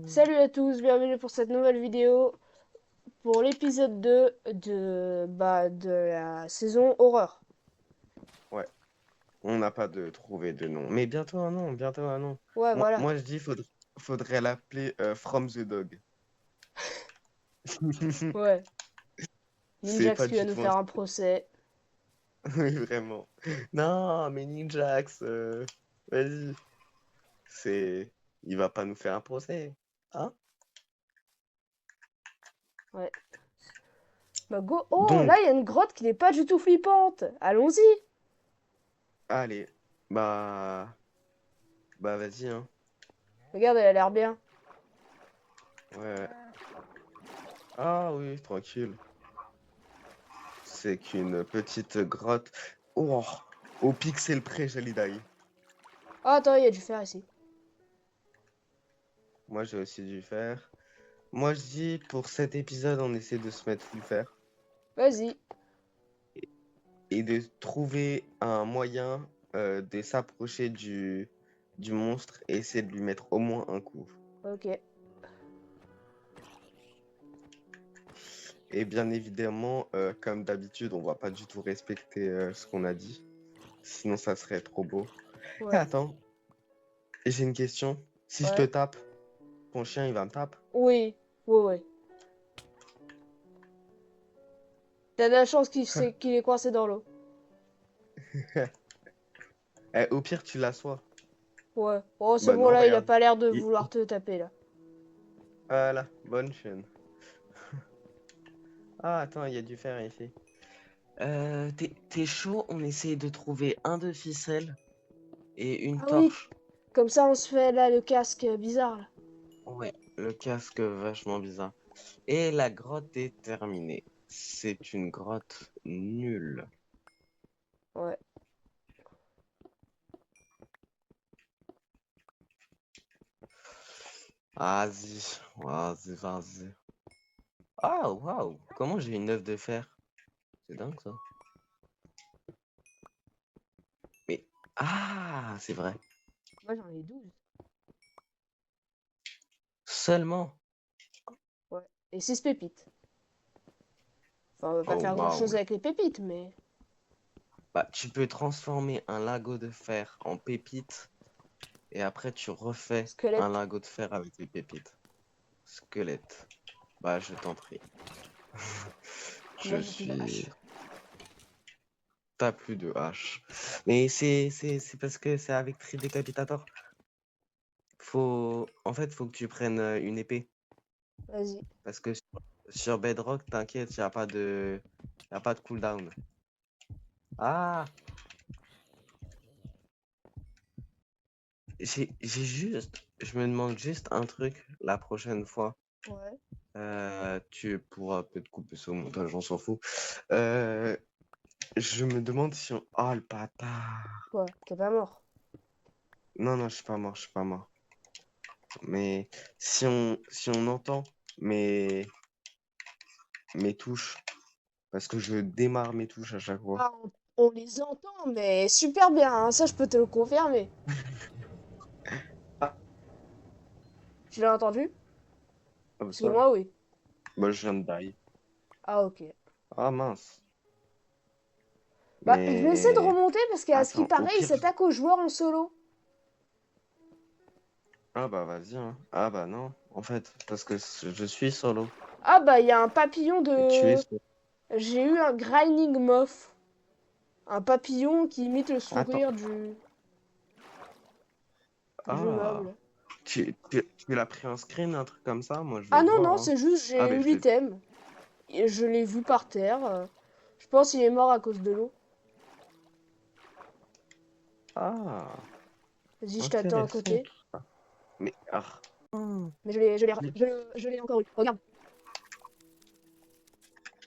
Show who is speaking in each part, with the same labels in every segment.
Speaker 1: Salut à tous, bienvenue pour cette nouvelle vidéo pour l'épisode 2 de la saison horreur.
Speaker 2: Ouais, on n'a pas de trouvé de nom. Mais bientôt un nom, bientôt un nom.
Speaker 1: Ouais,
Speaker 2: Moi,
Speaker 1: voilà.
Speaker 2: moi je dis faudrait l'appeler From the Dog.
Speaker 1: Ouais.
Speaker 2: C'est
Speaker 1: Ninjax
Speaker 2: pas
Speaker 1: qui va
Speaker 2: du
Speaker 1: nous
Speaker 2: tout
Speaker 1: faire un procès.
Speaker 2: Oui, vraiment. Non, mais Ninjax, vas-y. C'est. Il va pas nous faire un procès. Hein?
Speaker 1: Ouais. Bah go. Oh, là,
Speaker 2: Donc,
Speaker 1: il y a une grotte qui n'est pas du tout flippante. Allons-y.
Speaker 2: allez. Bah. Bah, vas-y, hein.
Speaker 1: Regarde, elle a l'air bien.
Speaker 2: Ouais. Ah oui, tranquille. C'est qu'une petite grotte. Oh, au pixel près, j'allais die.
Speaker 1: Oh, attends, il y a du fer ici.
Speaker 2: Moi, j'ai aussi dû faire. Moi, je dis pour cet épisode, on essaie de se mettre full fer
Speaker 1: Vas-y.
Speaker 2: et de trouver un moyen de s'approcher du monstre et essayer de lui mettre au moins un coup.
Speaker 1: Ok.
Speaker 2: Et bien évidemment, comme d'habitude, on va pas du tout respecter ce qu'on a dit. Sinon, ça serait trop beau. Et
Speaker 1: Ouais.
Speaker 2: attends, j'ai une question. Si je te
Speaker 1: Ouais.
Speaker 2: tape, ton chien, il va me taper?
Speaker 1: Oui. Ouais, ouais. T'as de la chance qu'il est coincé dans l'eau.
Speaker 2: Au pire, tu l'assois.
Speaker 1: Ouais. Oh, c'est
Speaker 2: Bah
Speaker 1: bon,
Speaker 2: non,
Speaker 1: là, il a
Speaker 2: regarde.
Speaker 1: pas l'air de
Speaker 2: Il-
Speaker 1: vouloir te taper, là.
Speaker 2: Voilà, bonne chaîne. Ah, attends, il y a du fer ici. T'es chaud? On essaie de trouver un de ficelle et une
Speaker 1: Ah oui.
Speaker 2: torche.
Speaker 1: Comme ça, on se fait, là, le casque bizarre, là.
Speaker 2: Ouais, le casque vachement bizarre. Et la grotte est terminée. C'est une grotte nulle.
Speaker 1: Ouais.
Speaker 2: Vas-y, vas-y, vas-y. Ah, waouh! Comment j'ai une œuf de fer? C'est dingue ça. Mais, ah, c'est vrai.
Speaker 1: Moi, j'en ai 12.
Speaker 2: Seulement.
Speaker 1: Ouais. Et 6 pépites. Enfin, on va pas
Speaker 2: Oh,
Speaker 1: faire grand-chose
Speaker 2: waouh.
Speaker 1: avec les pépites, mais...
Speaker 2: Bah, tu peux transformer un lago de fer en pépites et après tu refais un
Speaker 1: Squelette.
Speaker 2: lago de fer avec les pépites. Squelette. Bah, je t'en prie.
Speaker 1: Moi,
Speaker 2: Je
Speaker 1: j'ai plus de
Speaker 2: suis.
Speaker 1: hache.
Speaker 2: T'as plus de hache. Mais c'est parce que c'est avec Tridécapitator. En fait, faut que tu prennes une épée.
Speaker 1: Vas-y.
Speaker 2: Parce que sur Bedrock, t'inquiète, y a pas de cooldown. Ah! Je me demande juste un truc la prochaine fois.
Speaker 1: Ouais.
Speaker 2: Tu pourras peut-être couper ça au montage, on s'en fout. Euh, je me demande si on. Oh le bâtard!
Speaker 1: Quoi? T'es pas mort?
Speaker 2: Non, non, je suis pas mort, je suis pas mort. Mais si on entend mes, mes touches, parce que je démarre mes touches à chaque fois.
Speaker 1: Ah, on les entend, mais super bien, hein, ça, je peux te le confirmer.
Speaker 2: Ah,
Speaker 1: Tu l'as entendu?
Speaker 2: comme
Speaker 1: Parce que
Speaker 2: ça.
Speaker 1: moi, oui.
Speaker 2: Bah, je viens de die.
Speaker 1: Ah, ok.
Speaker 2: Ah mince.
Speaker 1: Bah, je vais essayer de
Speaker 2: Mais.
Speaker 1: remonter, parce qu'à ce qui
Speaker 2: Attends, au
Speaker 1: paraît, il
Speaker 2: pire.
Speaker 1: s'attaque aux joueurs en solo.
Speaker 2: Ah bah vas-y, hein. Ah bah non, en fait, parce que je suis solo.
Speaker 1: Ah, bah, il y a un papillon
Speaker 2: Et tu es
Speaker 1: de...
Speaker 2: solo.
Speaker 1: J'ai eu un grinding moth. Un papillon qui imite le
Speaker 2: Attends.
Speaker 1: sourire du
Speaker 2: Ah.
Speaker 1: meuble.
Speaker 2: Tu l'as pris en screen, un truc comme ça? Moi, je veux
Speaker 1: Ah non,
Speaker 2: voir,
Speaker 1: non,
Speaker 2: hein.
Speaker 1: c'est juste,
Speaker 2: Ah
Speaker 1: j'ai
Speaker 2: bah
Speaker 1: eu
Speaker 2: je l'ai.
Speaker 1: l'item. Et je l'ai vu par terre. Je pense qu'il est mort à cause de l'eau.
Speaker 2: Ah.
Speaker 1: Vas-y, je t'attends à
Speaker 2: Intéressant
Speaker 1: côté.
Speaker 2: tout ça. Mais. Ah. Hmm.
Speaker 1: Mais je l'ai encore eu. Regarde.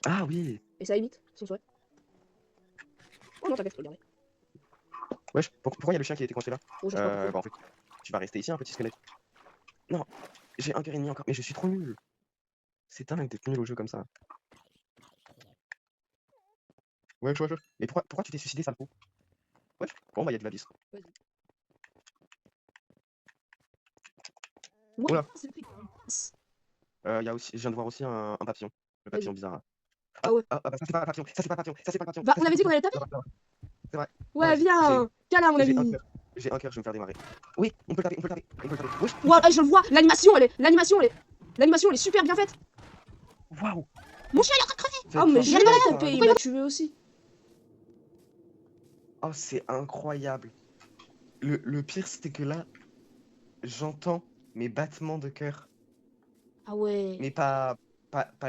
Speaker 2: Ah oui.
Speaker 1: Et ça imite son souhait. Oh non, t'inquiète, je peux le garder.
Speaker 2: Wesh, pourquoi il y a le chien qui a été coincé là?
Speaker 1: Oh, je sais pas pourquoi.
Speaker 2: Bah en fait, tu vas rester ici, un petit squelette. Non, j'ai un cœur et demi encore, mais je suis trop nul. C'est dingue d'être nul au jeu comme ça. Wesh, wesh, wesh. Mais pourquoi tu t'es suicidé, sale fou? Wesh, bon bah il y a de la vis.
Speaker 1: Vas-y. Ouais,
Speaker 2: Oula,
Speaker 1: c'est pris.
Speaker 2: y a aussi, je viens de voir aussi un papillon. Le
Speaker 1: Vas-y.
Speaker 2: papillon bizarre.
Speaker 1: Ah ouais.
Speaker 2: Bah, ça c'est pas un papillon, ça c'est pas un papillon, ça c'est pas un papillon,
Speaker 1: Bah,
Speaker 2: ça
Speaker 1: on
Speaker 2: c'est pas
Speaker 1: avait
Speaker 2: un
Speaker 1: dit qu'on
Speaker 2: papillon.
Speaker 1: allait taper.
Speaker 2: C'est vrai.
Speaker 1: Ouais,
Speaker 2: Vas-y,
Speaker 1: viens. Viens là, mon
Speaker 2: j'ai un
Speaker 1: ami.
Speaker 2: cœur. J'ai un cœur, je vais me faire démarrer. Oui, on peut le taper, on peut le taper, on peut le taper. Wesh,
Speaker 1: Ouais, je le vois. L'animation, elle est super bien faite.
Speaker 2: waouh,
Speaker 1: Mon chien, il est en train de crever. Oh,
Speaker 2: cette
Speaker 1: mais
Speaker 2: fin,
Speaker 1: génial.
Speaker 2: c'est un
Speaker 1: Taper, il
Speaker 2: animal.
Speaker 1: m'a tué aussi.
Speaker 2: Oh, c'est incroyable. Le pire, c'est que là, j'entends mes battements de cœur.
Speaker 1: Ah ouais.
Speaker 2: Mais pas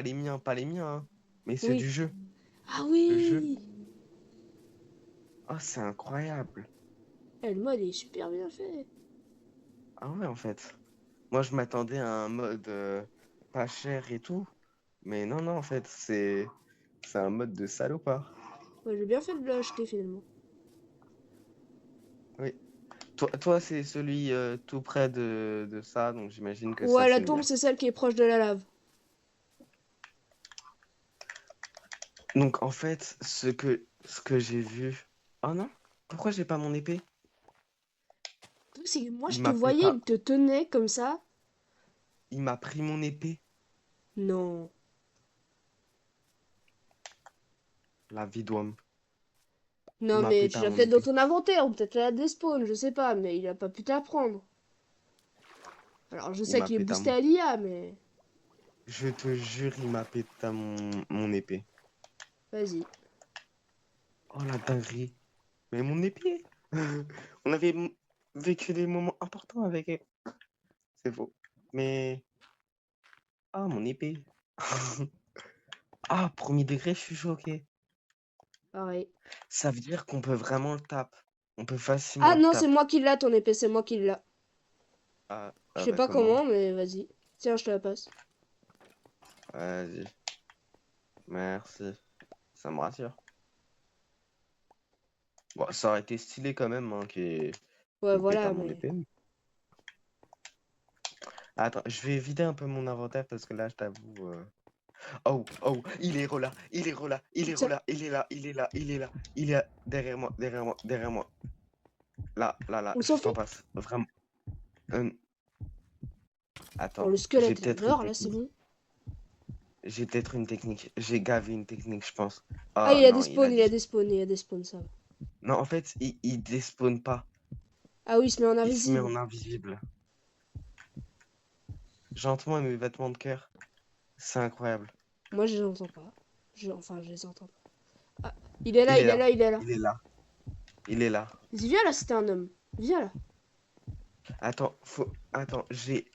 Speaker 2: les miens, pas les miens, hein, mais ceux
Speaker 1: Oui.
Speaker 2: du jeu.
Speaker 1: Ah
Speaker 2: Le jeu.
Speaker 1: oui.
Speaker 2: Oh, c'est incroyable.
Speaker 1: Eh, le mode est super bien fait.
Speaker 2: Ah ouais, en fait. Moi, je m'attendais à un mode pas cher et tout. Mais non, non, en fait, c'est un mode de salopard.
Speaker 1: Ouais, j'ai bien fait de l'acheter finalement.
Speaker 2: Oui. Toi c'est celui tout près de ça, donc j'imagine que ça,
Speaker 1: Ouais, la
Speaker 2: c'est le
Speaker 1: tombe,
Speaker 2: mien.
Speaker 1: c'est celle qui est proche de la lave.
Speaker 2: Donc, en fait, ce que j'ai vu... Oh non? Pourquoi j'ai pas mon épée?
Speaker 1: Le truc, c'est que moi, je
Speaker 2: Il
Speaker 1: te
Speaker 2: m'a fait
Speaker 1: voyais,
Speaker 2: pas...
Speaker 1: il te tenait comme ça.
Speaker 2: Il m'a pris mon épée.
Speaker 1: Non.
Speaker 2: La vie d'homme. Il
Speaker 1: Non,
Speaker 2: m'a
Speaker 1: mais
Speaker 2: pris
Speaker 1: tu
Speaker 2: par
Speaker 1: l'as
Speaker 2: mon
Speaker 1: peut-être dans
Speaker 2: épée.
Speaker 1: ton inventaire, ou peut-être la despawn, je sais pas, mais il a pas pu t'apprendre. Alors, je
Speaker 2: Il
Speaker 1: sais
Speaker 2: m'a
Speaker 1: qu'il est
Speaker 2: pété
Speaker 1: boosté
Speaker 2: mon...
Speaker 1: à l'IA, mais...
Speaker 2: Je te jure, il m'a pété mon épée.
Speaker 1: Vas-y.
Speaker 2: Oh la dinguerie. Mais mon épée! On avait vécu des moments importants avec elle. C'est faux. Mais... Ah, mon épée. Ah, premier degré, je suis choqué.
Speaker 1: Pareil.
Speaker 2: Ça veut dire qu'on peut vraiment le taper. On peut facilement
Speaker 1: Ah
Speaker 2: le
Speaker 1: non, c'est
Speaker 2: taper.
Speaker 1: moi qui l'a, ton épée, c'est moi qui l'a.
Speaker 2: Ah,
Speaker 1: Je
Speaker 2: ah
Speaker 1: sais
Speaker 2: bah
Speaker 1: pas
Speaker 2: comment?
Speaker 1: comment, mais vas-y. Tiens, je te la passe.
Speaker 2: Vas-y. Merci. Ça me rassure. Bon, ça aurait été stylé quand même, hein, qu'il
Speaker 1: Ouais,
Speaker 2: me pète à
Speaker 1: voilà,
Speaker 2: mon
Speaker 1: mais...
Speaker 2: épée. Attends, je vais vider un peu mon inventaire parce que là, je t'avoue. Oh, oh, il est relâ, il est relâ, il est
Speaker 1: Tiens,
Speaker 2: relâ, il est là, il est là, il est là, il est là, derrière moi, derrière moi, derrière moi. Là, là, là,
Speaker 1: on
Speaker 2: je
Speaker 1: s'enfuit?
Speaker 2: t'en passe. Vraiment. Euh,
Speaker 1: Bon,
Speaker 2: Attends,
Speaker 1: le
Speaker 2: j'ai
Speaker 1: squelette, il
Speaker 2: peut-être une
Speaker 1: meurt, là, c'est
Speaker 2: technique.
Speaker 1: bon.
Speaker 2: J'ai peut-être une technique. J'ai gavé une technique, je pense.
Speaker 1: Ah,
Speaker 2: Ah
Speaker 1: il a des
Speaker 2: non, il
Speaker 1: spawns,
Speaker 2: a
Speaker 1: il a
Speaker 2: dit.
Speaker 1: des spawns, il a des spawns, ça va.
Speaker 2: Non, en fait, il despawn pas.
Speaker 1: Ah oui, il se met en
Speaker 2: Il se met
Speaker 1: invisible.
Speaker 2: en invisible. Gentiment, mes vêtements de cœur. C'est incroyable.
Speaker 1: Moi, je les entends pas. Enfin, je les entends pas. Ah, il est là,
Speaker 2: Il est
Speaker 1: il est
Speaker 2: là.
Speaker 1: là, il est là.
Speaker 2: Il est là. Il est là.
Speaker 1: Vas-y, viens là, c'était un homme. Viens là.
Speaker 2: Attends, Attends, j'ai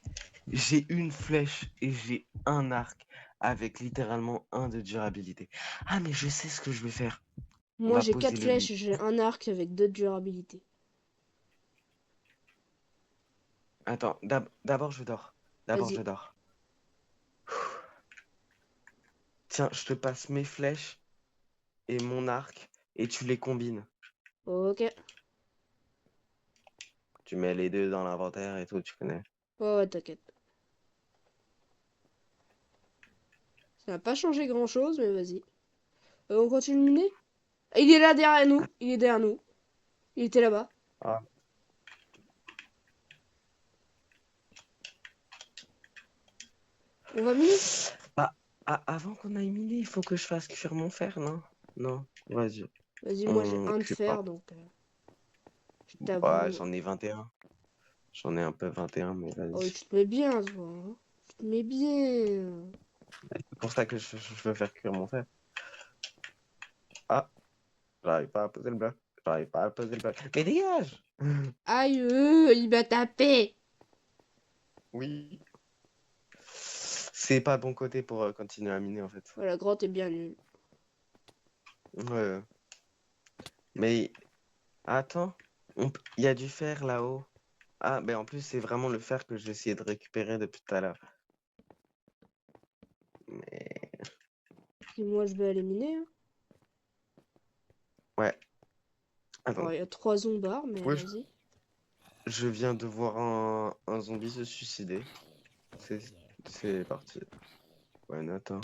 Speaker 2: une flèche et j'ai un arc avec littéralement un de durabilité. Ah, mais je sais ce que je vais faire. On
Speaker 1: Moi,
Speaker 2: va
Speaker 1: j'ai
Speaker 2: poser
Speaker 1: 4
Speaker 2: le lit.
Speaker 1: flèches, j'ai un arc avec 2 de durabilité.
Speaker 2: Attends, d'abord je dors. D'abord je
Speaker 1: Vas-y.
Speaker 2: dors. Tiens, je te passe mes flèches et mon arc et tu les combines.
Speaker 1: Ok. Ouais,
Speaker 2: Tu mets les deux dans l'inventaire et tout, tu connais.
Speaker 1: ouais, t'inquiète. Ça n'a pas changé grand-chose, mais vas-y. On continue de miner? Ah, il est là derrière nous. Il est derrière nous. Il était là-bas.
Speaker 2: Ah,
Speaker 1: On va miner?
Speaker 2: bah, avant qu'on aille miner, il faut que je fasse cuire mon fer, non? Non, vas-y.
Speaker 1: Vas-y, moi j'ai
Speaker 2: On
Speaker 1: un de
Speaker 2: cuit pas.
Speaker 1: fer, donc je
Speaker 2: Ouais,
Speaker 1: t'avoue.
Speaker 2: j'en ai 21. J'en ai un peu 21, mais
Speaker 1: Oh,
Speaker 2: vas-y.
Speaker 1: tu te mets bien, toi. Hein. Tu te mets bien.
Speaker 2: C'est pour ça que je veux faire cuire mon fer. Ah, j'arrive pas à poser le bloc. J'arrive pas à poser le bloc. Mais dégage!
Speaker 1: Aïe, il m'a tapé.
Speaker 2: Oui. C'est pas bon côté pour continuer à miner en fait.
Speaker 1: Oh, la grotte est bien nulle.
Speaker 2: Ouais. Mais attends, il y a du fer là-haut. Ah, ben en plus, c'est vraiment le fer que j'ai essayé de récupérer depuis tout à l'heure. Mais
Speaker 1: Et moi, je vais aller miner. Hein.
Speaker 2: ouais, attends.
Speaker 1: Oh, il y a 3 zombards, mais
Speaker 2: Ouais,
Speaker 1: vas-y.
Speaker 2: je viens de voir un zombie se suicider. C'est c'est parti. Ouais, attends.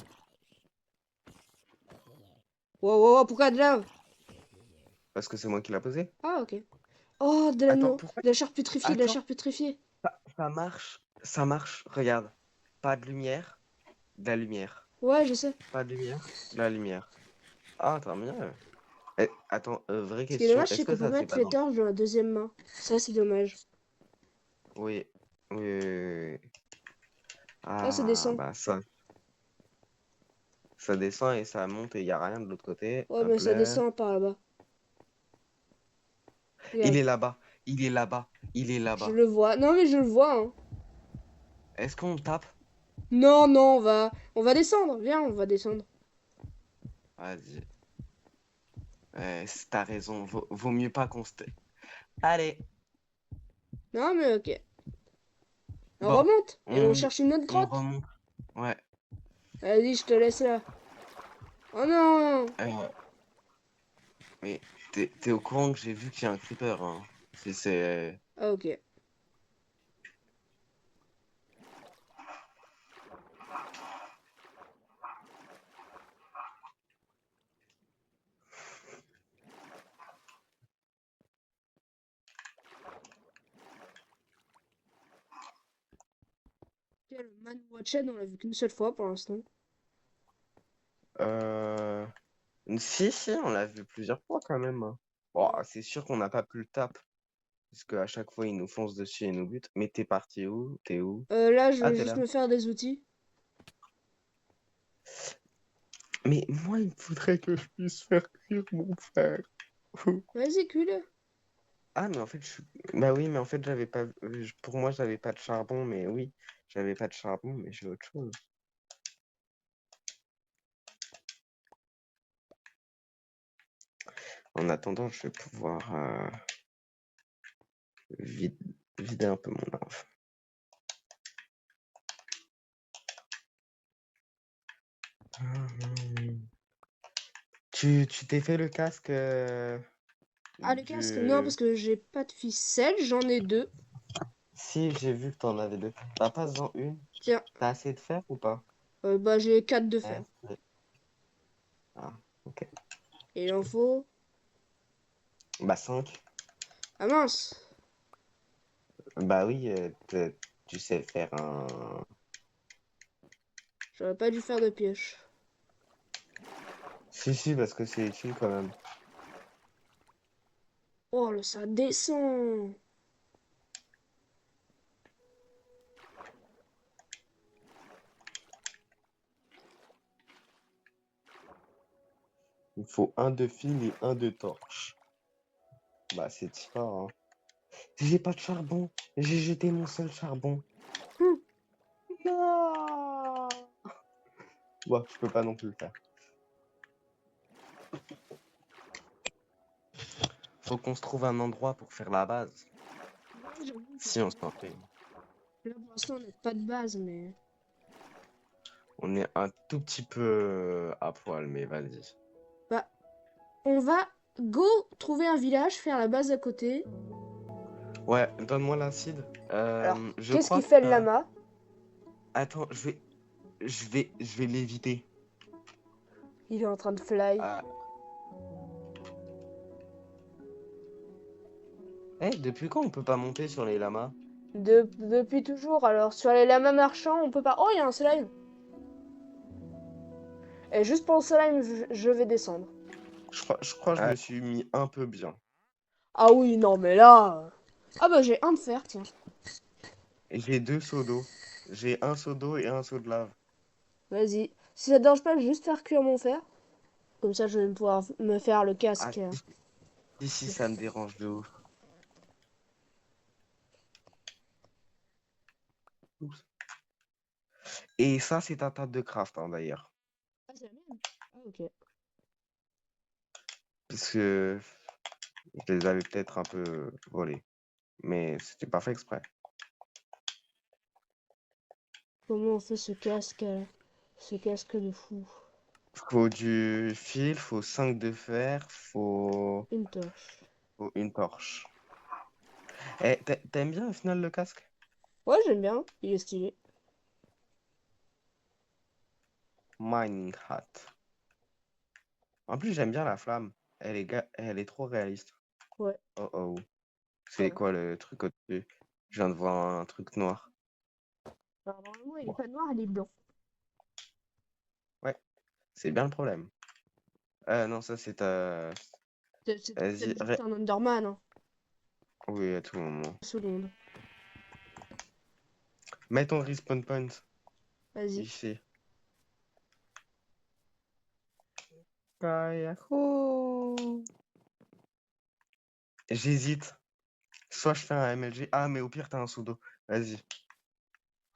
Speaker 1: Wow, wow, wow, pourquoi de lave?
Speaker 2: Parce que c'est moi qui l'a posé.
Speaker 1: Ah, ok. Oh,
Speaker 2: Attends, pourquoi?
Speaker 1: de la chair pétrifiée, de la
Speaker 2: Attends,
Speaker 1: chair pétrifiée.
Speaker 2: ça marche. ça marche, regarde. Pas de lumière, de la lumière.
Speaker 1: Ouais, je sais.
Speaker 2: Pas de lumière, de la lumière. Ah, tant mieux. Attends, vraie
Speaker 1: Ce qui est
Speaker 2: question,
Speaker 1: dommage, c'est
Speaker 2: est-ce
Speaker 1: qu'on
Speaker 2: que
Speaker 1: peut
Speaker 2: ça c'est
Speaker 1: mettre
Speaker 2: pas
Speaker 1: les
Speaker 2: dans...
Speaker 1: torches dans la deuxième main. Ça, c'est dommage.
Speaker 2: Oui, oui, oui, oui, oui.
Speaker 1: Ah, ça
Speaker 2: Ah,
Speaker 1: descend.
Speaker 2: bah ça descend et ça monte et il n'y a rien de l'autre côté.
Speaker 1: Ouais, mais
Speaker 2: Hop
Speaker 1: ça
Speaker 2: là.
Speaker 1: descend par là-bas.
Speaker 2: Il
Speaker 1: Regarde.
Speaker 2: est là-bas, il est là-bas, il est
Speaker 1: Je
Speaker 2: là-bas.
Speaker 1: le vois. Non, mais je le vois, hein.
Speaker 2: Est-ce qu'on tape?
Speaker 1: Non, non, on va descendre. Viens, on va descendre.
Speaker 2: Vas-y. T'as raison, vaut mieux pas qu'on se... Allez,
Speaker 1: Non, mais ok. On
Speaker 2: bon,
Speaker 1: remonte et on
Speaker 2: on,
Speaker 1: cherche une autre
Speaker 2: on
Speaker 1: grotte.
Speaker 2: remonte. Ouais.
Speaker 1: Vas-y, je te laisse là. Oh non!
Speaker 2: Euh, mais t'es au courant que j'ai vu qu'il y a un creeper, hein. C'est...
Speaker 1: Ah, ok. Ok, le Man Watched, on l'a vu qu'une seule fois pour l'instant.
Speaker 2: Euh... Si, si, on l'a vu plusieurs fois quand même, hein. Bon,
Speaker 1: Ouais.
Speaker 2: c'est sûr qu'on n'a pas pu le tape, parce qu'à chaque fois, il nous fonce dessus et nous bute. Mais t'es parti où? T'es où?
Speaker 1: Là, je
Speaker 2: Ah,
Speaker 1: vais
Speaker 2: t'es
Speaker 1: juste
Speaker 2: là.
Speaker 1: me faire des outils.
Speaker 2: Mais moi, il me faudrait que je puisse faire cuire mon fer.
Speaker 1: Vas-y, cul.
Speaker 2: Ah, mais en fait, bah oui, mais en fait, j'avais pas... Pour moi, j'avais pas de charbon, mais oui, j'avais pas de charbon, mais j'ai autre chose. En attendant, je vais pouvoir vider un peu mon linge. Tu t'es fait le casque
Speaker 1: Ah, le casque? Non,
Speaker 2: du...
Speaker 1: parce que j'ai pas de ficelle, j'en ai deux.
Speaker 2: Si, j'ai vu que t'en avais deux. Bah, passe-en une.
Speaker 1: Tiens,
Speaker 2: T'as assez de fer ou pas?
Speaker 1: bah j'ai 4 de fer.
Speaker 2: Ouais. Ah, ok.
Speaker 1: Et il en faut...
Speaker 2: Bah, 5.
Speaker 1: Ah mince!
Speaker 2: Bah oui, tu sais faire un...
Speaker 1: J'aurais pas dû faire de pioche.
Speaker 2: Si, si, parce que c'est utile quand même.
Speaker 1: Oh, là, ça descend!
Speaker 2: Il faut un de fil et un de torche. Bah, c'est fort, hein. J'ai pas de charbon. J'ai jeté mon seul charbon.
Speaker 1: Hum.
Speaker 2: Non! Bon, je peux pas non plus le faire. Faut qu'on se trouve un endroit pour faire la base.
Speaker 1: Ouais, j'avoue, parce
Speaker 2: Si
Speaker 1: que
Speaker 2: on s'en fait.
Speaker 1: là, pour l'instant, on n'a pas de base, mais...
Speaker 2: On est un tout petit peu à poil, mais vas-y.
Speaker 1: Bah, on va go trouver un village, faire la base à côté.
Speaker 2: Ouais, donne-moi l'acide.
Speaker 1: Alors,
Speaker 2: Je
Speaker 1: qu'est-ce
Speaker 2: crois
Speaker 1: qu'il fait le
Speaker 2: que...
Speaker 1: lama?
Speaker 2: Attends, je vais l'éviter.
Speaker 1: Il est en train de fly.
Speaker 2: Ah. Eh, depuis quand on peut pas monter sur les lamas?
Speaker 1: Depuis toujours. Alors, sur les lamas marchands, on peut pas... Oh, il y a un slime! Et juste pour le slime, je vais descendre.
Speaker 2: Je crois que je me suis mis un peu bien.
Speaker 1: Ah oui, non, mais là... Ah bah, j'ai un de fer, tiens.
Speaker 2: Et j'ai 2 seaux d'eau. J'ai un seau d'eau et un seau de lave.
Speaker 1: Vas-y. Si ça te dérange pas, je vais juste faire cuire mon fer. Comme ça, je vais pouvoir me faire le
Speaker 2: Ah,
Speaker 1: casque.
Speaker 2: si, si, ça me dérange de ouf. Oups. Et ça, c'est ta table de craft, hein, d'ailleurs.
Speaker 1: Ah, c'est la mienne. Ah, ok.
Speaker 2: Parce que je les avais peut-être un peu volés. Mais c'était pas fait exprès.
Speaker 1: Comment on fait ce casque ce casque de fou?
Speaker 2: Faut du fil, faut 5 de fer,
Speaker 1: Une torche.
Speaker 2: faut une torche. Eh, t'aimes bien au final le casque?
Speaker 1: Ouais, j'aime bien. Il est stylé.
Speaker 2: Mining hat. En plus, j'aime bien la flamme. Elle est trop réaliste.
Speaker 1: Ouais.
Speaker 2: Oh oh. C'est
Speaker 1: Ouais.
Speaker 2: quoi le truc au-dessus? Je viens de voir un truc noir.
Speaker 1: Alors, normalement, il est
Speaker 2: Bon,
Speaker 1: pas noir, il est blanc.
Speaker 2: ouais, c'est bien le problème. Non, ça c'est ta...
Speaker 1: C'est
Speaker 2: Vas-y,
Speaker 1: peut-être juste un Underman, hein.
Speaker 2: oui, à tout moment.
Speaker 1: Seconde.
Speaker 2: Mets ton respawn point
Speaker 1: Vas-y.
Speaker 2: ici. Yahoo! J'hésite. Soit je fais un MLG. Ah, mais au pire, t'as un pseudo. Vas-y.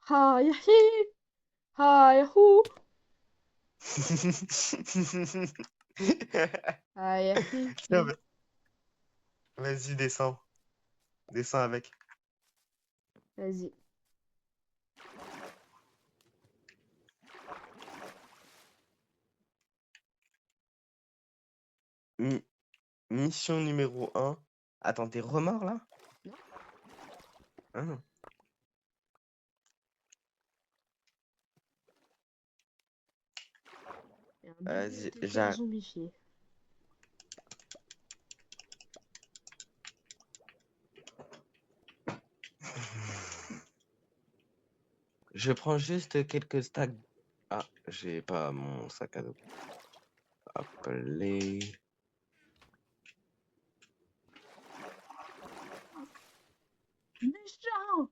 Speaker 1: Ha yahi! Ha yahoo! Ha yahi!
Speaker 2: Tiens, vas-y, descends. Descends avec.
Speaker 1: Vas-y.
Speaker 2: Mi- Mission numéro 1. Attends, t'es remords là?
Speaker 1: Non.
Speaker 2: Ah non.
Speaker 1: Il y a un
Speaker 2: Vas-y,
Speaker 1: bibliothécaire zombifié.
Speaker 2: je prends juste quelques stacks. Ah, j'ai pas mon sac à dos. Appelé.
Speaker 1: Méchant!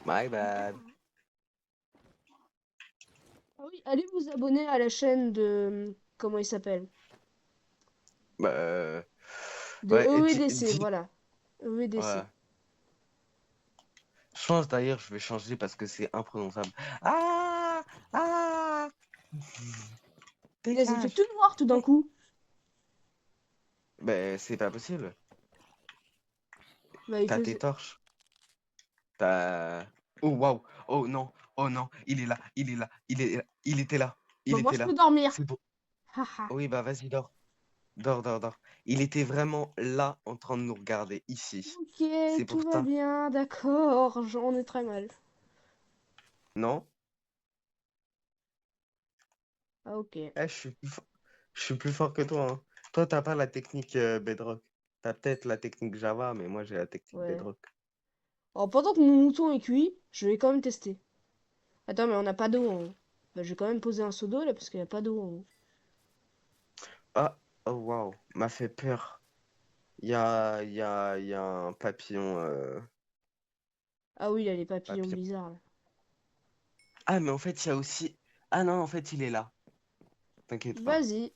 Speaker 2: My bad.
Speaker 1: Ah oui, allez vous abonner à la chaîne de... Comment il s'appelle?
Speaker 2: Bah,
Speaker 1: De
Speaker 2: ouais,
Speaker 1: EEDC, voilà. EEDC.
Speaker 2: ouais. Change d'ailleurs, je vais changer parce que c'est imprononçable. Ah! Ah!
Speaker 1: Punaise, il fait
Speaker 2: Dégage!
Speaker 1: tout noir tout d'un coup.
Speaker 2: Ben, c'est pas possible.
Speaker 1: Bah, il
Speaker 2: T'as tes
Speaker 1: faisait...
Speaker 2: torches. T'as... Oh, waouh! Oh non! Oh non! Il est là! Il est là! Il est là! Il était là!
Speaker 1: Bah,
Speaker 2: Il
Speaker 1: moi,
Speaker 2: était
Speaker 1: je peux
Speaker 2: là!
Speaker 1: dormir.
Speaker 2: C'est bon.
Speaker 1: Haha.
Speaker 2: Oui, bah vas-y, dors. Dors, dors, dors. Il était vraiment là en train de nous regarder, ici.
Speaker 1: Ok,
Speaker 2: C'est
Speaker 1: tout
Speaker 2: pour
Speaker 1: va
Speaker 2: ça.
Speaker 1: bien, d'accord. J'en ai très mal.
Speaker 2: Non?
Speaker 1: Ah, ok.
Speaker 2: Eh, je suis plus fort que toi, hein. Toi, t'as pas la technique Bedrock. T'as peut-être la technique Java, mais moi, j'ai la technique
Speaker 1: Ouais.
Speaker 2: Bedrock.
Speaker 1: Alors, pendant que mon mouton est cuit, je vais quand même tester. Attends, mais on n'a pas d'eau en haut. Bah, je vais quand même poser un seau d'eau là parce qu'il n'y a pas d'eau en haut.
Speaker 2: Ah! Oh, waouh! M'a fait peur. Il y a un papillon.
Speaker 1: Ah oui, il a les papillons
Speaker 2: Papillon.
Speaker 1: bizarres là.
Speaker 2: Ah, mais en fait, il y a aussi. Ah non, en fait, il est là. T'inquiète pas.
Speaker 1: Vas-y.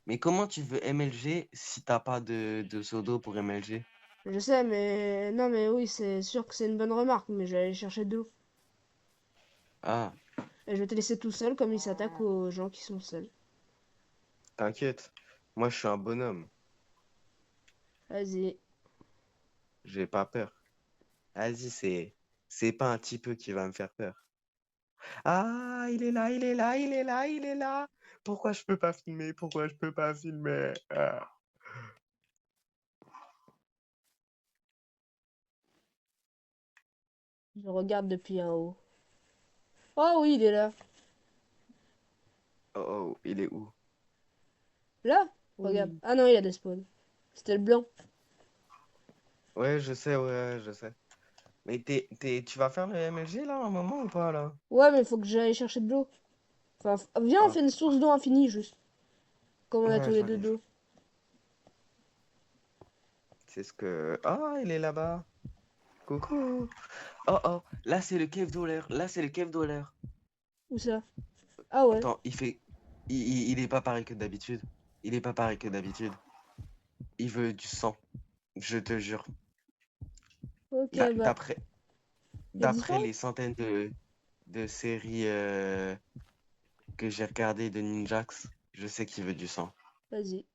Speaker 2: Mais comment tu veux MLG si t'as pas de pseudo pour MLG?
Speaker 1: Je sais, mais... Non, mais oui, c'est sûr que c'est une bonne remarque, mais je vais aller chercher de l'eau.
Speaker 2: Ah,
Speaker 1: Et je vais te laisser tout seul comme il s'attaque aux gens qui sont seuls.
Speaker 2: t'inquiète. Moi, je suis un bonhomme.
Speaker 1: Vas-y.
Speaker 2: J'ai pas peur. Vas-y, c'est pas un petit peu qui va me faire peur. Ah, il est là, il est là, il est là, il est là. Pourquoi je peux pas filmer? Pourquoi je peux pas filmer? Ah.
Speaker 1: Je regarde depuis en haut. Oh oui, il est là.
Speaker 2: Oh, oh, il est où?
Speaker 1: Là? Regarde.
Speaker 2: Oui.
Speaker 1: Ah non, il a des spawns. C'était le blanc.
Speaker 2: Ouais, je sais, ouais, je sais. Mais tu vas faire le MLG là, un moment ou pas là?
Speaker 1: Ouais, mais il faut que j'aille chercher de l'eau. Enfin, viens, on
Speaker 2: Ah,
Speaker 1: fait une source d'eau infinie, juste. Comme on a tous
Speaker 2: ouais,
Speaker 1: les deux
Speaker 2: j'arrive.
Speaker 1: d'eau.
Speaker 2: C'est ce que. Ah, il est là-bas. Coucou. Oh, oh, là c'est le cave dollar. Là c'est le cave dollar.
Speaker 1: Où ça? Ah ouais.
Speaker 2: Attends, il fait. Il est pas pareil que d'habitude. Il est pas pareil que d'habitude. Il veut du sang. Je te jure.
Speaker 1: Ok,
Speaker 2: Là,
Speaker 1: bah. Il a
Speaker 2: d'après
Speaker 1: disparu?
Speaker 2: les centaines de séries que j'ai regardées de Ninjax, je sais qu'il veut du sang.
Speaker 1: Vas-y.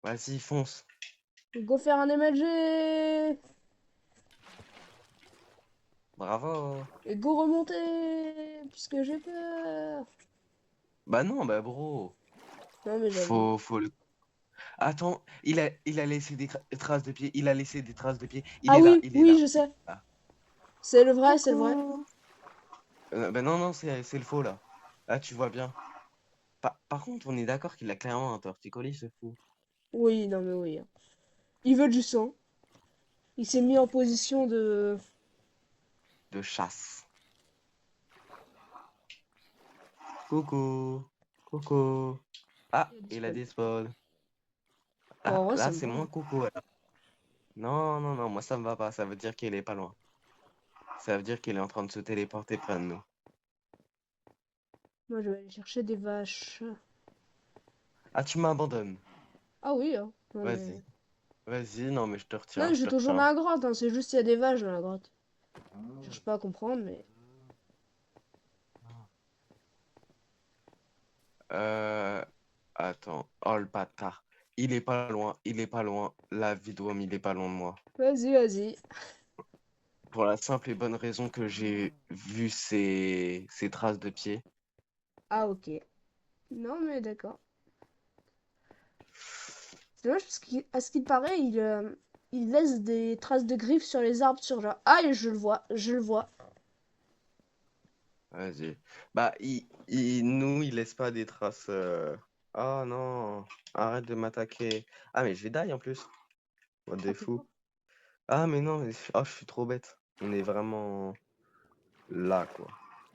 Speaker 2: Vas-y, fonce.
Speaker 1: Go faire un MLG!
Speaker 2: Bravo.
Speaker 1: Et go remonter! Puisque j'ai peur!
Speaker 2: Bah non, bah bro.
Speaker 1: Non, mais j'avoue.
Speaker 2: Faut le. Attends, il a laissé des traces de pied. Il a laissé des traces de pied. Il
Speaker 1: Ah
Speaker 2: est là,
Speaker 1: oui,
Speaker 2: il est
Speaker 1: oui,
Speaker 2: là.
Speaker 1: je
Speaker 2: Il
Speaker 1: sais.
Speaker 2: est là.
Speaker 1: C'est le vrai, c'est le vrai.
Speaker 2: Coucou. Bah non, non, c'est le faux là. Là, tu vois bien. Par contre, on est d'accord qu'il a clairement un torticolis, ce fou.
Speaker 1: Oui, non mais oui. Il veut du sang. Il s'est mis en position de...
Speaker 2: De chasse. Coucou. Coucou. Ah,
Speaker 1: Il a
Speaker 2: il a
Speaker 1: disparu.
Speaker 2: des spawns.
Speaker 1: Bon, en
Speaker 2: Ah,
Speaker 1: vrai, ça
Speaker 2: là,
Speaker 1: me
Speaker 2: c'est
Speaker 1: va.
Speaker 2: moins coucou. Alors. Non, non, non, moi, ça me va pas. Ça veut dire qu'il est pas loin. Ça veut dire qu'il est en train de se téléporter près de nous.
Speaker 1: Moi, je vais aller chercher des vaches.
Speaker 2: Ah, tu m'abandonnes.
Speaker 1: Ah oui, hein. Non
Speaker 2: Vas-y.
Speaker 1: mais...
Speaker 2: Vas-y, non, mais je te
Speaker 1: Non,
Speaker 2: retiens,
Speaker 1: je
Speaker 2: je
Speaker 1: suis
Speaker 2: te
Speaker 1: toujours dans
Speaker 2: retiens.
Speaker 1: la grotte, hein. C'est juste qu'il y a des vaches dans la grotte. Je cherche pas à comprendre, mais...
Speaker 2: Euh... Attends. Oh, le bâtard. Il est pas loin, il est pas loin. La vidéo, il est pas loin de moi.
Speaker 1: Vas-y, vas-y.
Speaker 2: Pour la simple et bonne raison que j'ai vu ses traces de pied.
Speaker 1: Ah, ok. Non, mais d'accord. C'est dommage parce qu'à ce qu'il paraît, il laisse des traces de griffes sur les arbres, sur genre... Ah, je le vois, je le vois.
Speaker 2: Vas-y. Bah, il laisse pas des traces. Oh non, arrête de m'attaquer. Ah, mais je vais die en plus. What
Speaker 1: Ah,
Speaker 2: the
Speaker 1: t'es
Speaker 2: fou.
Speaker 1: mort.
Speaker 2: Ah, mais non, oh, je suis trop bête. On est vraiment là, quoi.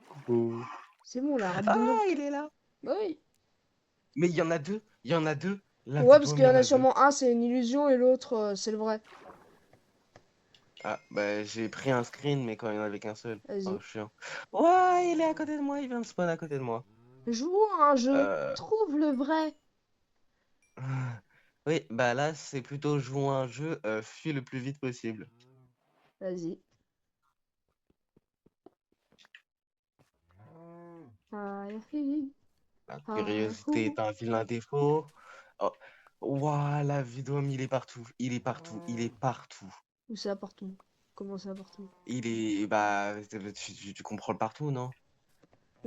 Speaker 2: Coucou.
Speaker 1: C'est bon, là, arrête de
Speaker 2: Ah,
Speaker 1: knock.
Speaker 2: il est là.
Speaker 1: Bah oui.
Speaker 2: Mais il y en a deux. Il y en a deux. La
Speaker 1: Ouais, parce
Speaker 2: vidéo,
Speaker 1: qu'il
Speaker 2: il
Speaker 1: y
Speaker 2: y
Speaker 1: en
Speaker 2: en
Speaker 1: a
Speaker 2: a deux.
Speaker 1: sûrement un, c'est une illusion, et l'autre, c'est le vrai.
Speaker 2: Ah, bah, j'ai pris un screen, mais quand il n'y en avait qu'un seul. Oh,
Speaker 1: Vas-y.
Speaker 2: chiant. Ouais, il est à côté de moi. Il vient de spawn à côté de moi.
Speaker 1: Joue à un jeu.
Speaker 2: Euh...
Speaker 1: Trouve le vrai.
Speaker 2: Oui, bah là, c'est plutôt jouer à un jeu, fuis le plus vite possible.
Speaker 1: Vas-y. Aïe, aïe,
Speaker 2: La
Speaker 1: aïe,
Speaker 2: curiosité
Speaker 1: ouh.
Speaker 2: est un vilain défaut. Oh. Ouah, la vidéo, il est partout. Il est partout. Il est partout.
Speaker 1: Où ça, partout? Comment ça, partout?
Speaker 2: Il est. Bah, tu comprends le partout, non?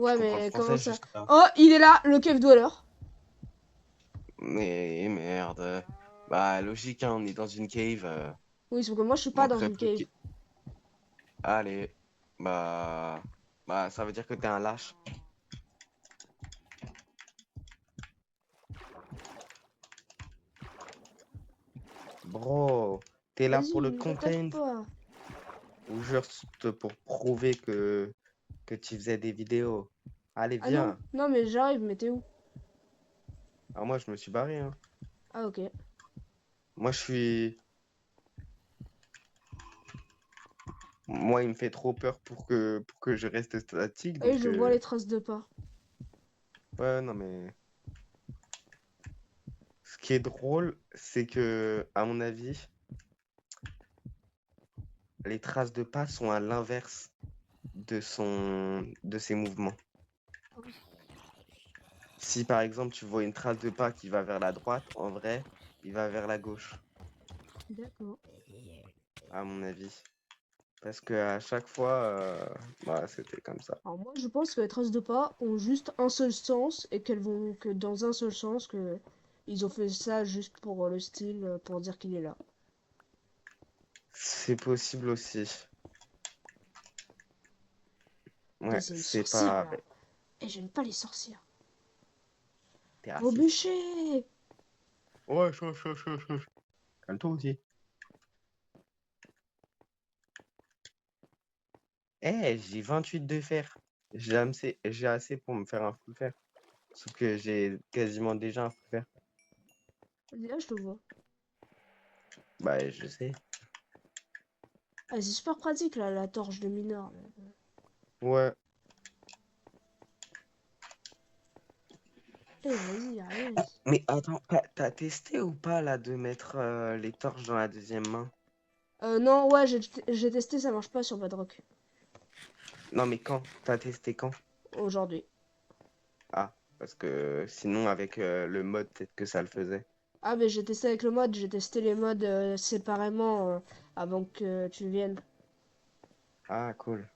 Speaker 2: Tu
Speaker 1: Ouais,
Speaker 2: comprends le
Speaker 1: mais comment
Speaker 2: français
Speaker 1: ça?
Speaker 2: juste là.
Speaker 1: Oh, il est là, le cave dweller.
Speaker 2: Mais merde. Bah, logique, hein, on est dans une cave.
Speaker 1: Oui, sauf que moi, je suis pas dans
Speaker 2: Manquerait
Speaker 1: une
Speaker 2: plus
Speaker 1: cave.
Speaker 2: que. Allez. Bah. Bah, ça veut dire que t'es un lâche. Bro, t'es là pour
Speaker 1: Vas-y,
Speaker 2: le
Speaker 1: ne l'attaque
Speaker 2: content
Speaker 1: pas.
Speaker 2: ou juste pour prouver que tu faisais des vidéos? Allez,
Speaker 1: Ah non,
Speaker 2: viens.
Speaker 1: non, mais j'arrive, mais t'es où?
Speaker 2: Alors moi, je me suis barré, hein.
Speaker 1: Ah, ok.
Speaker 2: Moi, je suis. Moi, il me fait trop peur pour que je reste statique.
Speaker 1: Et
Speaker 2: Donc,
Speaker 1: je vois les traces de pas.
Speaker 2: ouais, non, mais. Ce qui est drôle, c'est que, à mon avis, les traces de pas sont à l'inverse de ses mouvements. Si par exemple tu vois une trace de pas qui va vers la droite, en vrai, il va vers la gauche,
Speaker 1: D'accord.
Speaker 2: à mon avis. Parce que à chaque fois, bah, c'était comme ça.
Speaker 1: Alors moi, je pense que les traces de pas ont juste un seul sens et qu'elles vont que dans un seul sens que ils ont fait ça juste pour le style, pour dire qu'il est là.
Speaker 2: C'est possible aussi.
Speaker 1: Et
Speaker 2: Ouais,
Speaker 1: c'est une
Speaker 2: c'est
Speaker 1: sorcière
Speaker 2: pas.
Speaker 1: là. Et j'aime pas les sorcières.
Speaker 2: T'es
Speaker 1: Au
Speaker 2: raciste.
Speaker 1: bûcher!
Speaker 2: Ouais, chaud. Calme-toi aussi. Eh, j'ai 28 de fer. J'ai assez pour me faire un full fer. Sauf que j'ai quasiment déjà un full fer.
Speaker 1: Vas-y, là, je te vois.
Speaker 2: Bah, je sais.
Speaker 1: Ah, c'est super pratique là, la torche de mineur. Là.
Speaker 2: Ouais.
Speaker 1: Eh, vas-y,
Speaker 2: Ah,
Speaker 1: arrête.
Speaker 2: mais attends, t'as testé ou pas là de mettre les torches dans la deuxième main?
Speaker 1: Non, ouais, j'ai testé, ça marche pas sur Bedrock.
Speaker 2: Non, mais quand? T'as testé quand?
Speaker 1: Aujourd'hui.
Speaker 2: Ah, parce que sinon, avec le mode, peut-être que ça le faisait.
Speaker 1: Ah, mais j'ai testé avec le mode, j'ai testé les modes séparément avant que tu viennes.
Speaker 2: Ah, cool.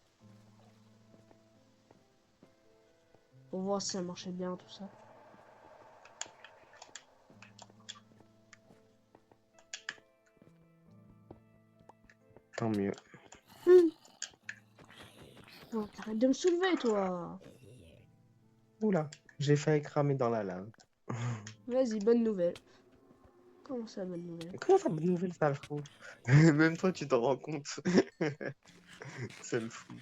Speaker 1: Pour voir si ça marchait bien, tout ça.
Speaker 2: Tant mieux.
Speaker 1: Oh, t'arrêtes de me soulever, toi!
Speaker 2: Oula. J'ai failli cramer dans la lave.
Speaker 1: Vas-y, bonne nouvelle. Comment ça, bonne nouvelle?
Speaker 2: Comment ça, bonne nouvelle, ça le fou? Même toi, tu t'en rends compte. C'est le fou.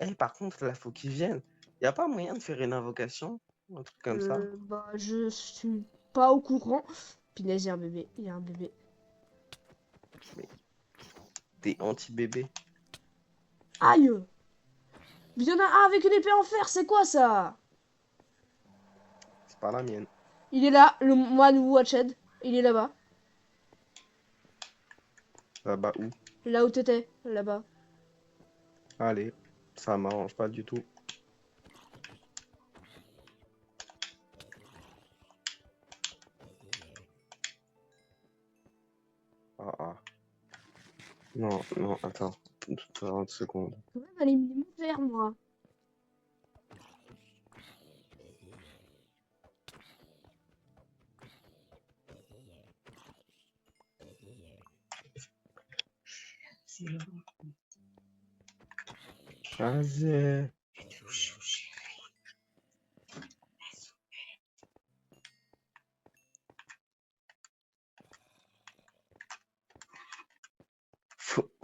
Speaker 2: Eh, par contre, là, faut qu'ils viennent. Y a pas moyen de faire une invocation? Un truc comme ça?
Speaker 1: Bah, je suis pas au courant. Punaise, il y a un bébé. Il y a un bébé.
Speaker 2: Mais t'es anti-bébé.
Speaker 1: Aïe! Il y en a un avec une épée en fer, c'est quoi ça?
Speaker 2: C'est pas la mienne.
Speaker 1: Il est là, le moine Watched. Il est là-bas.
Speaker 2: Là-bas où?
Speaker 1: Là où t'étais, là-bas.
Speaker 2: Allez, ça m'arrange pas du tout. Ah, ah. Non, non, attends. 30 secondes.
Speaker 1: Quand même, elle est mis vers moi.
Speaker 2: Vas-y.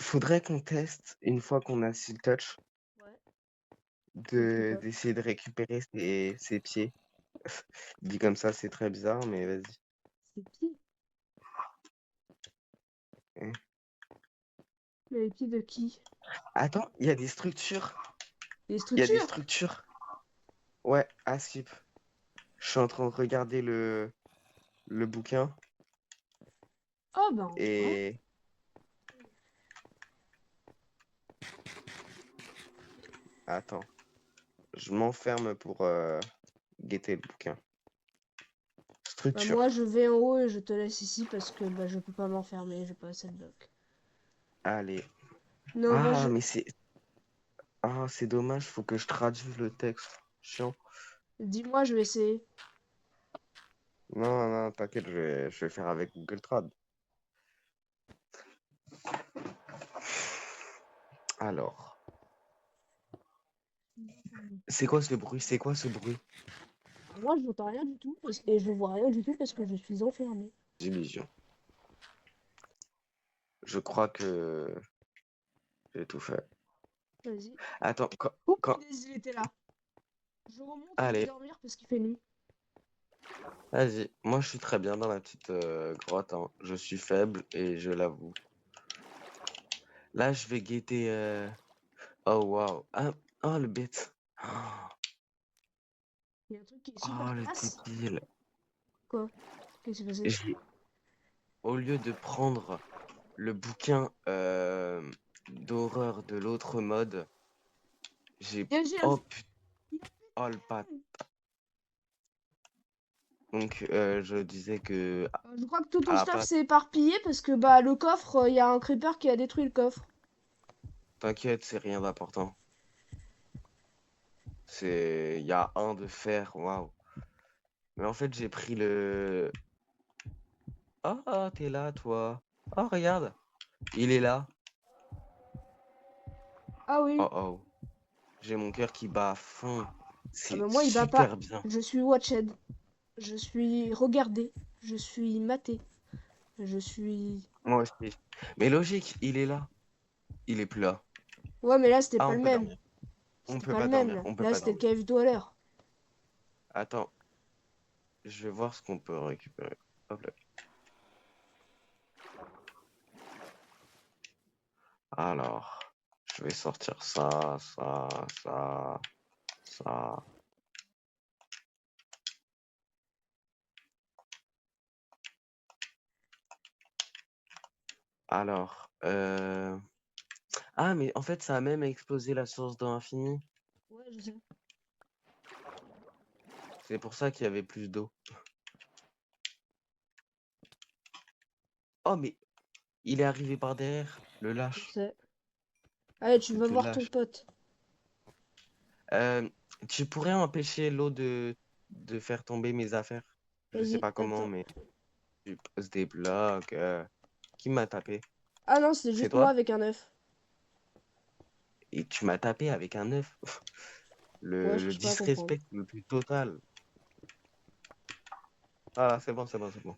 Speaker 2: Faudrait qu'on teste, une fois qu'on a Seal Touch,
Speaker 1: Ouais, c'est
Speaker 2: d'essayer de récupérer ses pieds. Dit comme ça, c'est très bizarre, mais vas-y.
Speaker 1: ses pieds.
Speaker 2: Hein.
Speaker 1: Mais les pieds de qui?
Speaker 2: Attends, il y a des structures.
Speaker 1: Les
Speaker 2: Il y a des
Speaker 1: structures?
Speaker 2: structures. Ouais, à skip. Je suis en train de regarder le bouquin
Speaker 1: Oh, ben, en vrai.
Speaker 2: et... Attends, je m'enferme pour guetter le bouquin.
Speaker 1: Bah,
Speaker 2: Structure.
Speaker 1: moi, je vais en haut et je te laisse ici parce que bah, je peux pas m'enfermer, j'ai pas assez de bloc.
Speaker 2: Allez.
Speaker 1: Non, moi,
Speaker 2: Ah,
Speaker 1: je...
Speaker 2: mais c'est... Ah, c'est dommage, faut que je traduise le texte. Chiant.
Speaker 1: Dis-moi, je vais essayer.
Speaker 2: Non, non, t'inquiète, je vais faire avec Google Trad. Alors, c'est quoi ce bruit? C'est quoi ce bruit?
Speaker 1: Moi, je n'entends rien du tout et je vois rien du tout parce que je suis enfermée.
Speaker 2: Illusion. Je crois que j'ai tout fait.
Speaker 1: Vas-y.
Speaker 2: Attends,
Speaker 1: Oh,
Speaker 2: quand...
Speaker 1: punaise, il était là. Je remonte, je vais
Speaker 2: Allez,
Speaker 1: dormir parce qu'il fait nuit.
Speaker 2: vas-y. Moi, je suis très bien dans la petite grotte, hein. Je suis faible et je l'avoue. Là, je vais guetter... Oh, waouh. Ah, oh, le bête.
Speaker 1: Il y a un truc qui est super
Speaker 2: Oh, le
Speaker 1: classe.
Speaker 2: débile.
Speaker 1: Quoi? Qu'est-ce qui s'est passé?
Speaker 2: J'ai- Au lieu de prendre le bouquin d'horreur de l'autre mode, j'ai...
Speaker 1: J'ai un...
Speaker 2: Oh, putain. Oh, le pat. Donc, je disais que
Speaker 1: Je crois que tout ton
Speaker 2: à la
Speaker 1: stuff
Speaker 2: place,
Speaker 1: s'est éparpillé parce que bah le coffre, il y a un creeper qui a détruit le coffre.
Speaker 2: t'inquiète, c'est rien d'important. Il y a un de fer, waouh. Mais en fait, j'ai pris le... Ah, t'es là, toi. Oh, regarde, il est là.
Speaker 1: Ah
Speaker 2: Oh,
Speaker 1: oui.
Speaker 2: oh. J'ai mon cœur qui bat à fond.
Speaker 1: Ah
Speaker 2: C'est
Speaker 1: bah moi il bat pas.
Speaker 2: super bien.
Speaker 1: Je suis watched. Je suis regardé. Je suis maté. Je suis...
Speaker 2: Moi aussi. Mais logique, il est là. Il est plus là.
Speaker 1: Ouais mais là c'était
Speaker 2: Ah,
Speaker 1: pas
Speaker 2: on
Speaker 1: le
Speaker 2: peut
Speaker 1: même.
Speaker 2: dormir. On
Speaker 1: C'était
Speaker 2: peut
Speaker 1: pas le
Speaker 2: pas
Speaker 1: même
Speaker 2: dormir.
Speaker 1: là.
Speaker 2: On peut
Speaker 1: Là
Speaker 2: pas
Speaker 1: c'était le
Speaker 2: dormir.
Speaker 1: cave tout à l'heure.
Speaker 2: Attends, je vais voir ce qu'on peut récupérer. Hop là. Alors, je vais sortir ça, ça, ça, ça. Alors, ah, mais en fait, ça a même explosé la source de l'infini.
Speaker 1: Ouais je sais.
Speaker 2: C'est pour ça qu'il y avait plus d'eau. Oh, mais il est arrivé par derrière. Le
Speaker 1: Je
Speaker 2: lâche.
Speaker 1: sais. Allez tu vas
Speaker 2: Le
Speaker 1: voir ton
Speaker 2: lâche.
Speaker 1: pote.
Speaker 2: Euh, Tu pourrais empêcher l'eau de faire tomber mes affaires. Je sais
Speaker 1: Vas-y,
Speaker 2: pas comment,
Speaker 1: attends.
Speaker 2: mais tu poses des blocs. Qui m'a tapé?
Speaker 1: Ah non c'était
Speaker 2: C'est
Speaker 1: juste moi
Speaker 2: toi?
Speaker 1: avec un œuf.
Speaker 2: Et tu m'as tapé avec un œuf.
Speaker 1: Ouais, je
Speaker 2: Le
Speaker 1: cherche pas à comprendre.
Speaker 2: disrespect le plus total. Ah, c'est bon, c'est bon, c'est bon.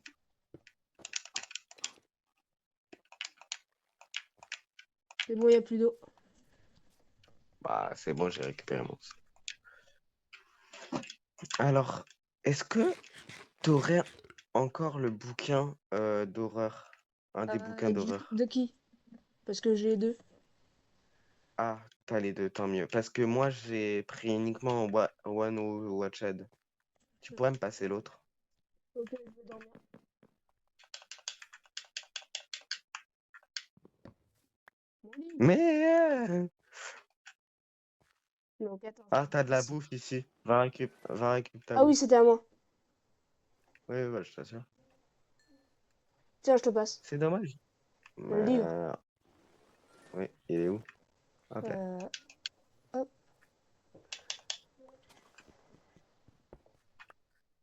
Speaker 1: C'est bon, y a plus d'eau.
Speaker 2: Bah, c'est bon, j'ai récupéré mon. Alors, est-ce que tu aurais encore le bouquin d'horreur? Un des bouquins d'horreur.
Speaker 1: De qui? Parce que j'ai les deux.
Speaker 2: Ah, t'as les deux, tant mieux. Parce que moi, j'ai pris uniquement One ou Watched. Tu pourrais me passer l'autre?
Speaker 1: Ok, je vais dormir. Mon lit.
Speaker 2: Mais...
Speaker 1: Donc attends, je
Speaker 2: Ah,
Speaker 1: te
Speaker 2: t'as de la
Speaker 1: passe.
Speaker 2: bouffe ici. Va récup ta
Speaker 1: Ah oui,
Speaker 2: bouffe.
Speaker 1: c'était à moi.
Speaker 2: Oui, ouais, je t'assure.
Speaker 1: Tiens, je te passe.
Speaker 2: C'est dommage.
Speaker 1: Le livre.
Speaker 2: Oui, il est où? Ok.
Speaker 1: Euh, hop.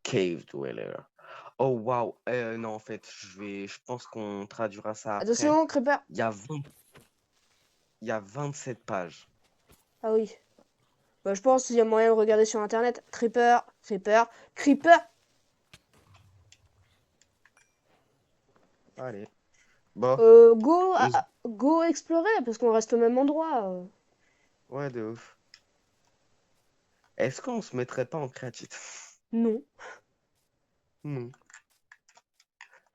Speaker 2: Cave Dweller. Oh, waouh. Non, en fait, je pense qu'on traduira ça après.
Speaker 1: Attention, Creeper.
Speaker 2: Il y a 20 il y a 27 pages.
Speaker 1: Ah oui. Bah, je pense qu'il y a moyen de regarder sur internet. Creeper, Creeper, Creeper.
Speaker 2: Allez. Bon, on se-
Speaker 1: Go explorer parce qu'on reste au même endroit.
Speaker 2: ouais, de ouf. Est-ce qu'on se mettrait pas en créatif?
Speaker 1: Non.
Speaker 2: Non.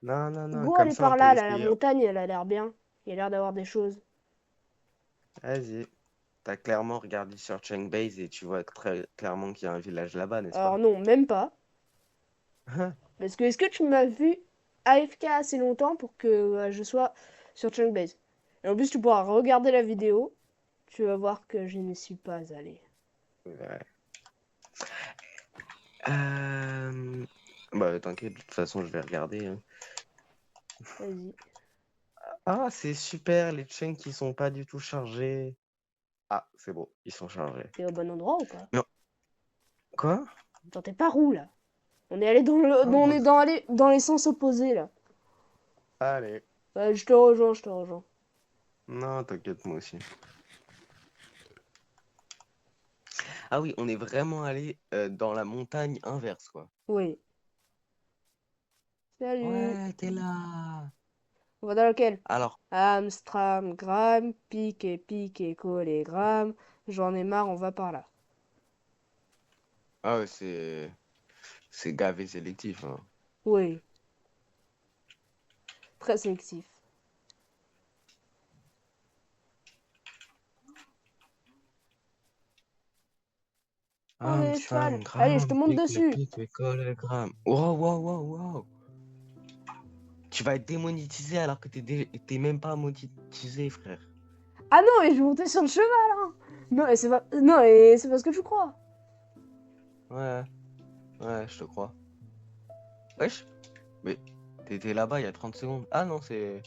Speaker 2: Non, non, non.
Speaker 1: Go
Speaker 2: Comme
Speaker 1: aller
Speaker 2: ça, on
Speaker 1: par
Speaker 2: peut
Speaker 1: là, la
Speaker 2: essayer.
Speaker 1: montagne, elle a l'air bien. Il y a l'air d'avoir des choses.
Speaker 2: Vas-y. T'as clairement regardé sur Cheng Base et tu vois très clairement qu'il y a un village là-bas, n'est-ce
Speaker 1: Alors
Speaker 2: pas?
Speaker 1: non, même pas. Parce que est-ce que tu m'as vu AFK assez longtemps pour que je sois sur Chunkbase? Et en plus, tu pourras regarder la vidéo. Tu vas voir que je n'y suis pas allé.
Speaker 2: Ouais. Euh, Bah, t'inquiète, de toute façon, je vais regarder, hein.
Speaker 1: Vas-y.
Speaker 2: Ah, c'est super, les chaînes qui sont pas du tout chargés. Ah, c'est bon, ils sont chargés.
Speaker 1: T'es au bon endroit ou pas?
Speaker 2: Non, quoi?
Speaker 1: Attends, t'es par où là? On est allé
Speaker 2: Ah,
Speaker 1: on
Speaker 2: moi,
Speaker 1: est dans les sens opposés là.
Speaker 2: allez.
Speaker 1: Je te rejoins, je te rejoins.
Speaker 2: Non, t'inquiète, moi aussi. Ah oui, on est vraiment allé dans la montagne inverse, quoi.
Speaker 1: Oui. Salut.
Speaker 2: Ouais, t'es là.
Speaker 1: On va dans lequel?
Speaker 2: Alors,
Speaker 1: Amstram, Gram, pique, collé, Gram. J'en ai marre, on va par là.
Speaker 2: ah ouais, c'est gavé sélectif, hein.
Speaker 1: Oui, très sélectif. Allez, cheval.
Speaker 2: Amsterdam,
Speaker 1: Allez, je te
Speaker 2: gramme,
Speaker 1: monte dessus.
Speaker 2: pique, gramme. Wow, wow, wow, wow. Tu vas être démonétisé alors que t'es même pas monétisé, frère.
Speaker 1: Ah non, mais je vais monter sur le cheval, hein. Non, et c'est pas... Non, et c'est pas ce que tu crois.
Speaker 2: Ouais, ouais, je te crois. Wesh, mais t'étais là-bas il y a 30 secondes. Ah non, c'est...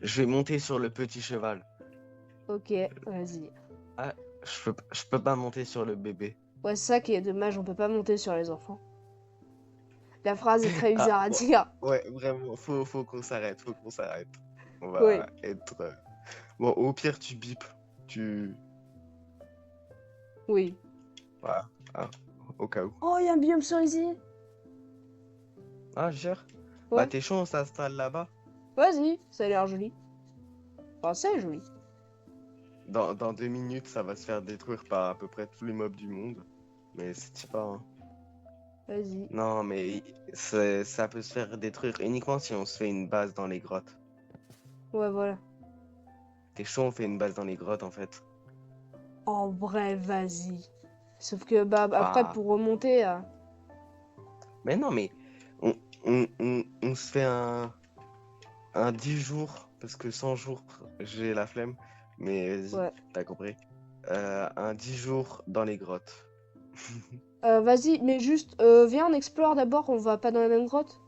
Speaker 2: Je vais monter sur le petit cheval.
Speaker 1: Ok, vas-y.
Speaker 2: Ah, je peux pas monter sur le bébé.
Speaker 1: Ouais, c'est ça qui est dommage, on peut pas monter sur les enfants. La phrase est très
Speaker 2: Ah,
Speaker 1: bizarre à
Speaker 2: ouais,
Speaker 1: dire.
Speaker 2: ouais, vraiment, faut qu'on s'arrête, faut qu'on s'arrête. On
Speaker 1: Oui,
Speaker 2: va être... Bon, au pire, tu bipes. Tu...
Speaker 1: oui.
Speaker 2: Voilà, ah, au cas où.
Speaker 1: Oh, il y a un biome cerisier.
Speaker 2: Ah, jure. Bah,
Speaker 1: Ouais,
Speaker 2: t'es chaud, on s'installe là-bas.
Speaker 1: vas-y, ça a l'air joli. Enfin, c'est joli.
Speaker 2: Dans 2 minutes, ça va se faire détruire par à peu près tous les mobs du monde. Mais c'est pas, hein.
Speaker 1: Vas-y.
Speaker 2: Non, mais ça peut se faire détruire uniquement si on se fait une base dans les grottes.
Speaker 1: Ouais, voilà.
Speaker 2: T'es chaud, on fait une base dans les grottes en fait.
Speaker 1: En vrai, vas-y. Sauf que, bah, après,
Speaker 2: Ah.
Speaker 1: pour remonter...
Speaker 2: Mais non, mais on, on se fait un 10 jours, parce que 100 jours, j'ai la flemme. Mais vas-y,
Speaker 1: Ouais.
Speaker 2: t'as compris. Un 10 jours dans les grottes.
Speaker 1: Vas-y, mais juste, viens, on explore d'abord, on va pas dans la même grotte.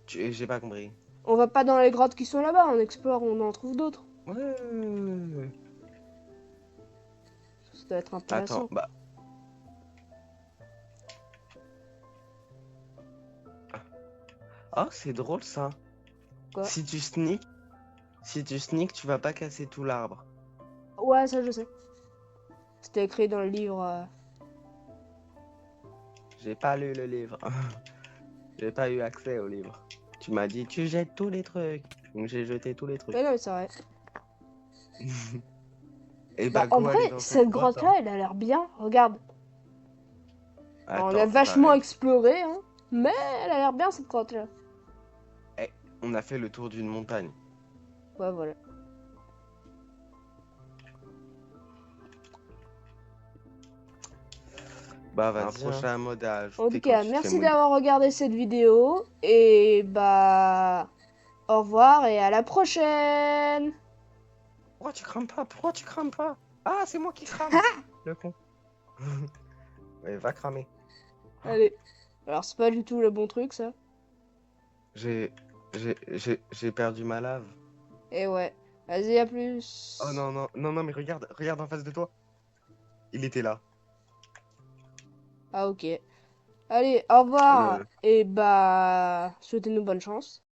Speaker 2: J'ai pas compris.
Speaker 1: On va pas dans les grottes qui sont là-bas, on explore, on en trouve d'autres.
Speaker 2: Ouais.
Speaker 1: Ça doit être
Speaker 2: Attends,
Speaker 1: intéressant.
Speaker 2: bah. Ah, c'est drôle ça.
Speaker 1: Quoi?
Speaker 2: Si tu sneak, si tu sneak, tu vas pas casser tout l'arbre.
Speaker 1: Ouais, ça je sais. C'était écrit dans le livre.
Speaker 2: J'ai pas lu le livre. J'ai pas eu accès au livre. Tu m'as dit, tu jettes tous les trucs. Donc j'ai jeté tous les trucs.
Speaker 1: Mais non, mais c'est vrai.
Speaker 2: Et
Speaker 1: Bah,
Speaker 2: bah,
Speaker 1: en
Speaker 2: go
Speaker 1: vrai,
Speaker 2: aller dans cette
Speaker 1: cette
Speaker 2: grotte, hein.
Speaker 1: grotte-là, elle a l'air bien. Regarde. Alors, on a
Speaker 2: Attends,
Speaker 1: vachement exploré, hein. Mais elle a l'air bien, cette grotte-là.
Speaker 2: eh, on a fait le tour d'une montagne.
Speaker 1: Ouais, voilà.
Speaker 2: Bah,
Speaker 1: Un
Speaker 2: vas-y, hein. Prochain mode à
Speaker 1: En tout
Speaker 2: ajouter quand
Speaker 1: cas,
Speaker 2: tu te fais
Speaker 1: merci
Speaker 2: modifier.
Speaker 1: d'avoir regardé cette vidéo. Et bah, au revoir et à la prochaine.
Speaker 2: Pourquoi tu crames pas? Pourquoi tu crames pas? Ah, c'est moi qui crame. Le con. Ouais, va cramer.
Speaker 1: Allez. Alors, c'est pas du tout le bon truc, ça.
Speaker 2: J'ai j'ai perdu ma lave.
Speaker 1: Et ouais. Vas-y, à
Speaker 2: Oh
Speaker 1: plus.
Speaker 2: non, non, non, non, mais regarde, regarde en face de toi. Il était là.
Speaker 1: Ah, ok. Allez, au revoir.
Speaker 2: Le...
Speaker 1: Et bah, souhaitez-nous bonne chance.